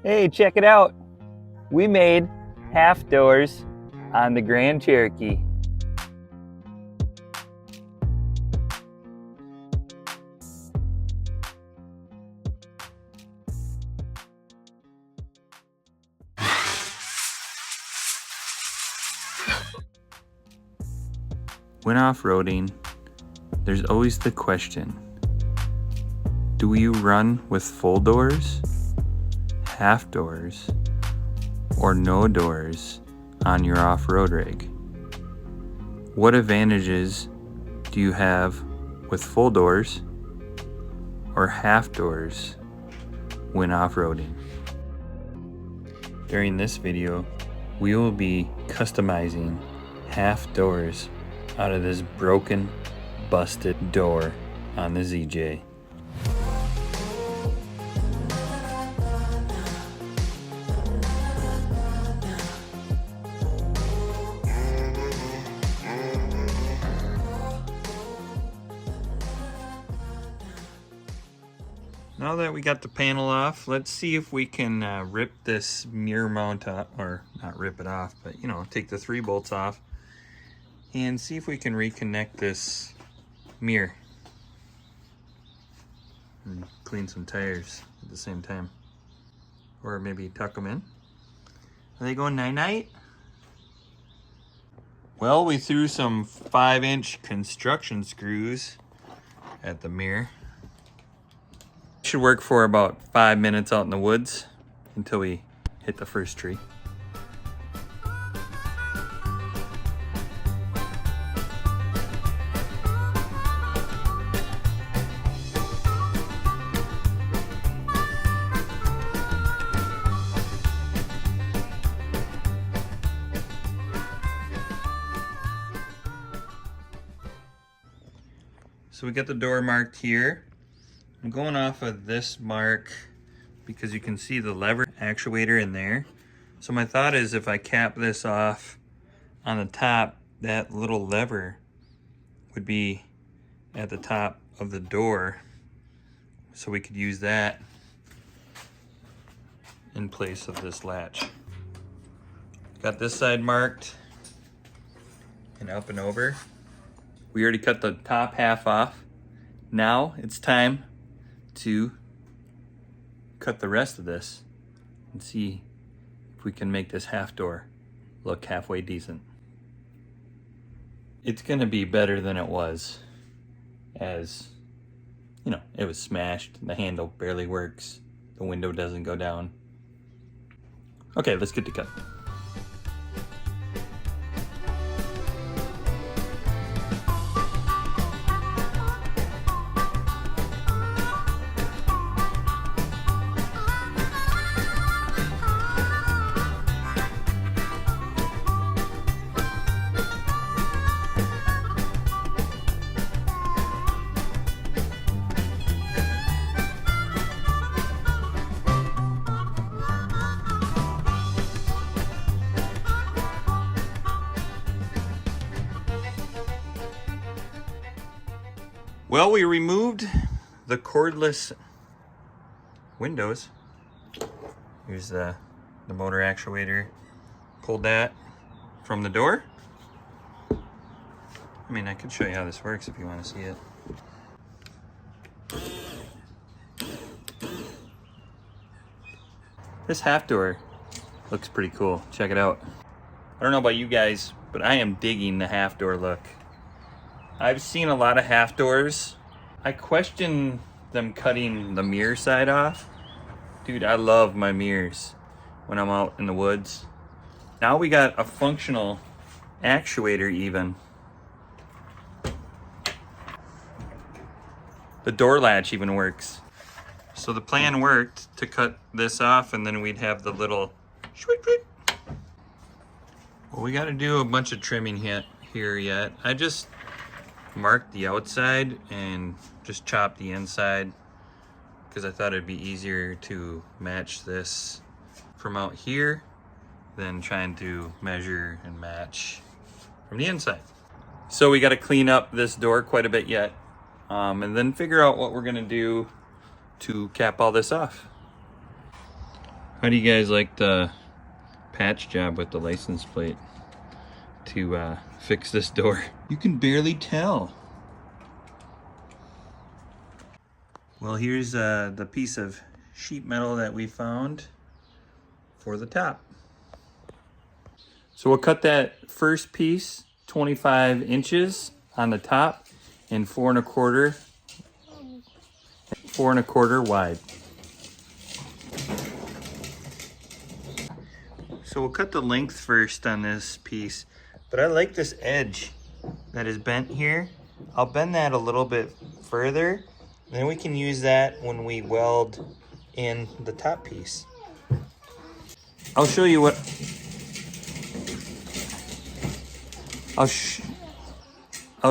Hey, check it out. We made half doors on the Grand Cherokee. When off-roading, there's always the question, do you run with full doors, half doors, or no doors on your off-road rig? What advantages do you have with full doors or half doors when off-roading? During this video, we will be customizing half doors out of this broken, busted door on the ZJ. Now that we got the panel off, let's see if we can rip this mirror mount off, or not rip it off, but take the 3 bolts off and see if we can reconnect this mirror and clean some tires at the same time, or maybe tuck them in. Are they going night-night? Well, we threw some 5-inch construction screws at the mirror. Should work for about 5 minutes out in the woods until we hit the first tree. So we got the door marked here. I'm going off of this mark because you can see the lever actuator in there. So my thought is if I cap this off on the top, that little lever would be at the top of the door. So we could use that in place of this latch. Got this side marked and up and over. We already cut the top half off. Now it's time to cut the rest of this and see if we can make this half door look halfway decent. It's gonna be better than it was, as it was smashed, the handle barely works, the window doesn't go down. Okay, let's get to cut. Well, we removed the cordless windows. Here's the motor actuator. Pulled that from the door. I mean, I could show you how this works if you want to see it. This half door looks pretty cool. Check it out. I don't know about you guys, but I am digging the half door look. I've seen a lot of half doors. I question them cutting the mirror side off. Dude, I love my mirrors when I'm out in the woods. Now we got a functional actuator even. The door latch even works. So the plan worked to cut this off and then we'd have the little shweet shweet. Well, we gotta do a bunch of trimming here yet. I just marked the outside and just chopped the inside because I thought it'd be easier to match this from out here than trying to measure and match from the inside. So we got to clean up this door quite a bit yet, and then figure out what we're gonna do to cap all this off. How do you guys like the patch job with the license plate to fix this door? You can barely tell. Well, here's the piece of sheet metal that we found for the top. So we'll cut that first piece 25 inches on the top and 4 1/4 wide. So we'll cut the length first on this piece, but I like this edge that is bent here. I'll bend that a little bit further, then we can use that when we weld in the top piece. I'll show you what I'll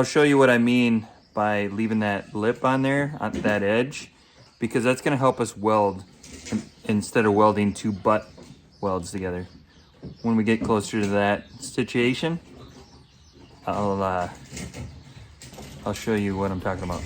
show you what I mean by leaving that lip on there, on that edge, because that's going to help us weld instead of welding two butt welds together. When we get closer to that situation, I'll show you what I'm talking about.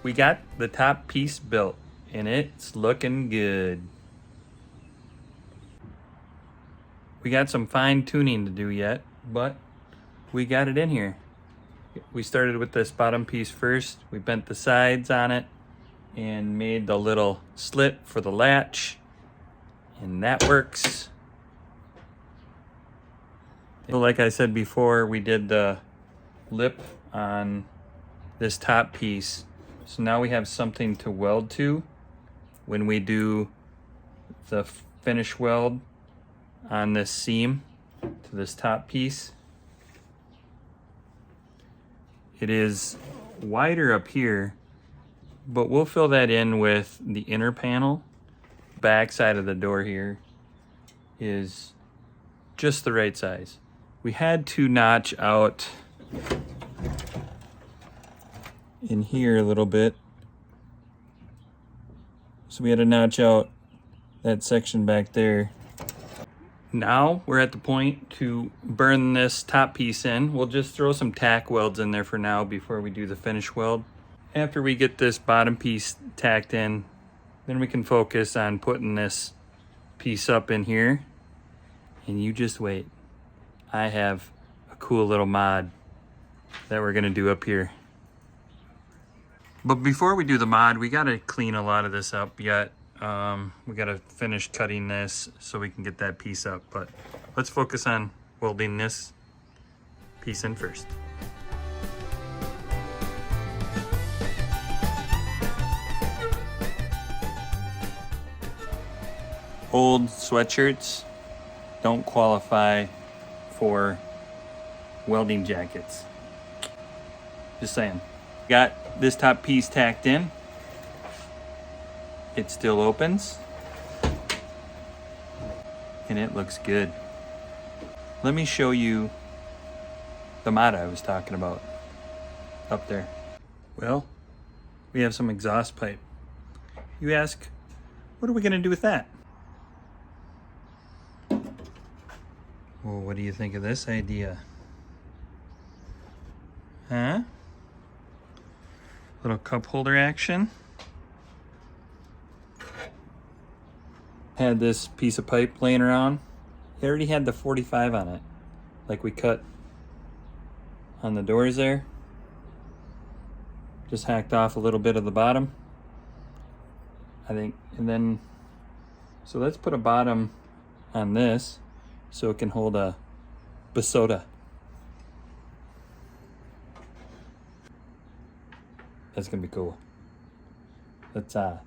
We got the top piece built and it's looking good. We got some fine tuning to do yet, but we got it in here. We started with this bottom piece first. We bent the sides on it and made the little slit for the latch, and that works. Like I said before, we did the lip on this top piece. So now we have something to weld to when we do the finish weld on this seam to this top piece. It is wider up here, but we'll fill that in with the inner panel. Back side of the door here is just the right size. We had to notch out in here a little bit, so we had to notch out that section back there. Now we're at the point to burn this top piece in. We'll just throw some tack welds in there for now before we do the finish weld. After we get this bottom piece tacked in, then we can focus on putting this piece up in here. And you just wait. I have a cool little mod that we're gonna do up here. But before we do the mod, we gotta clean a lot of this up yet. We gotta finish cutting this so we can get that piece up. But let's focus on welding this piece in first. Old sweatshirts don't qualify for welding jackets. Just saying. Got this top piece tacked in. It still opens. And it looks good. Let me show you the mod I was talking about up there. Well, we have some exhaust pipe. You ask, what are we gonna do with that? Well, what do you think of this idea? Huh? Little cup holder action. Had this piece of pipe laying around. It already had the 45 on it, like we cut on the doors there. Just hacked off a little bit of the bottom, I think, and then, so let's put a bottom on this so it can hold a basota. That's gonna be cool. Let's add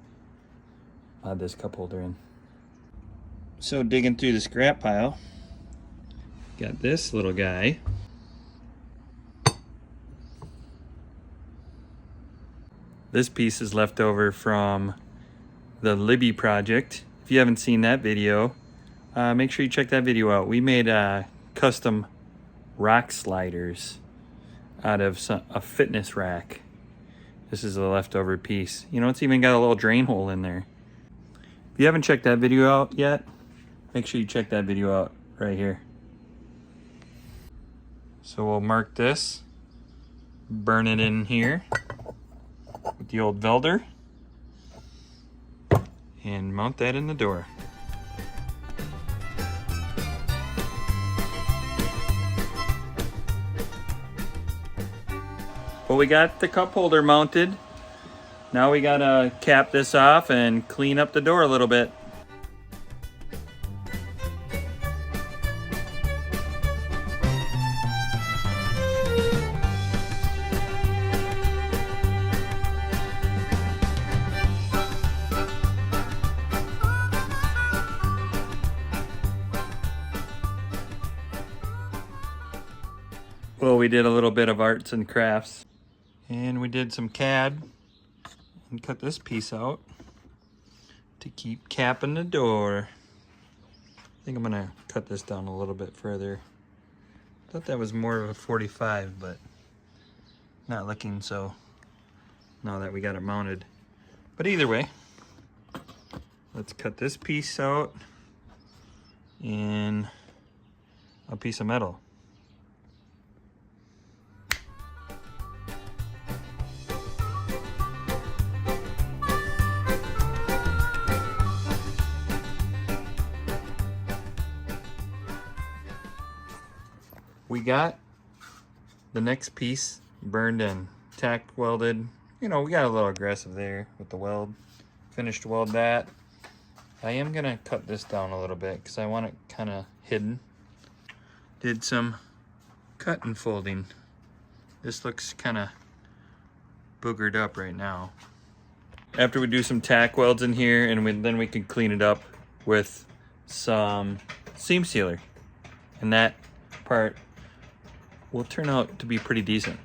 this cup holder in. So digging through the scrap pile, got this little guy. This piece is left over from the Libby project. If you haven't seen that video, make sure you check that video out. We made custom rock sliders out of a fitness rack. This is a leftover piece. You know, it's even got a little drain hole in there. If you haven't checked that video out yet, make sure you check that video out right here. So we'll mark this, burn it in here with the old welder, and mount that in the door. Well, we got the cup holder mounted. Now we gotta cap this off and clean up the door a little bit. Well, we did a little bit of arts and crafts, and we did some CAD and cut this piece out to keep capping the door. I think I'm gonna cut this down a little bit further. Thought that was more of a 45, but not looking so now that we got it mounted. But either way, let's cut this piece out in a piece of metal. We got the next piece burned in, tack welded. You know, we got a little aggressive there with the weld. Finished to weld that. I am gonna cut this down a little bit because I want it kind of hidden. Did some cut and folding. This looks kind of boogered up right now. After we do some tack welds in here, and then we can clean it up with some seam sealer. And that part will turn out to be pretty decent.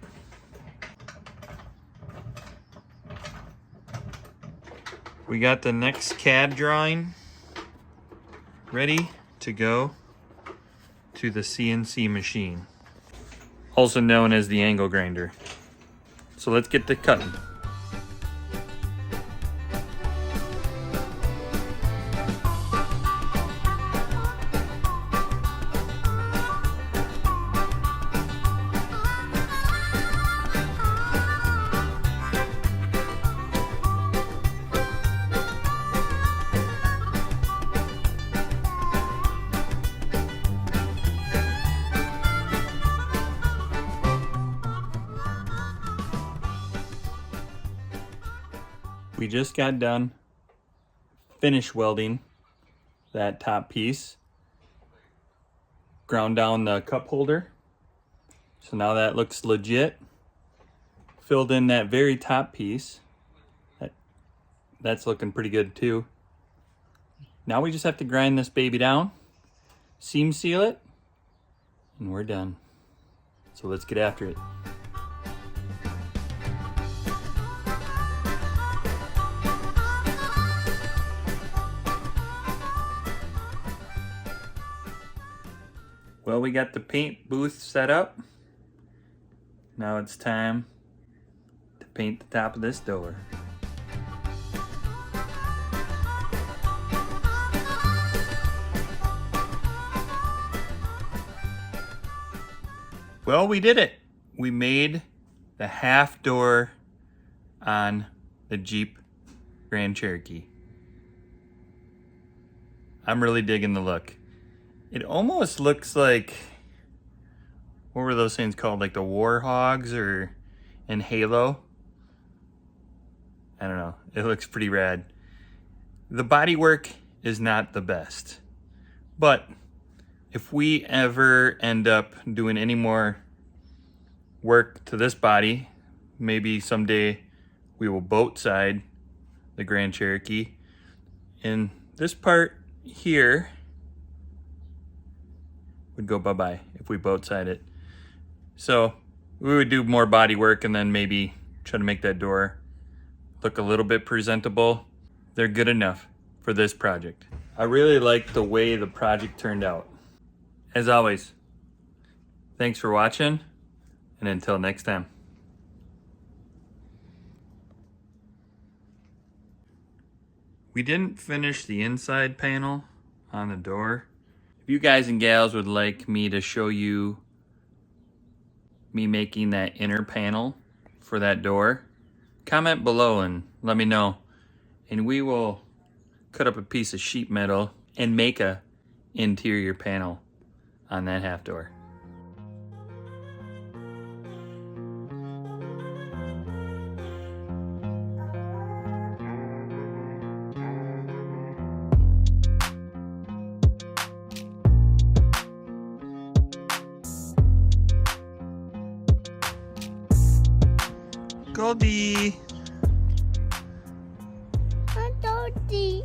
We got the next CAD drawing ready to go to the CNC machine, also known as the angle grinder. So let's get to cutting. We just got done finish welding that top piece, ground down the cup holder, so now that looks legit. Filled in that very top piece, that's looking pretty good too. Now we just have to grind this baby down, seam seal it, and we're done. So let's get after it. Well, we got the paint booth set up. Now it's time to paint the top of this door. Well, we did it. We made the half door on the Jeep Grand Cherokee. I'm really digging the look. It almost looks like, what were those things called? Like the Warhogs or in Halo? I don't know. It looks pretty rad. The bodywork is not the best. But if we ever end up doing any more work to this body, maybe someday we will boat side the Grand Cherokee. And this part here would go bye-bye if we boat side it. So we would do more body work and then maybe try to make that door look a little bit presentable. They're good enough for this project. I really like the way the project turned out. As always, thanks for watching, and until next time. We didn't finish the inside panel on the door. If you guys and gals would like me to show you me making that inner panel for that door, comment below and let me know. And we will cut up a piece of sheet metal and make a interior panel on that half door. Goldie! Goldie.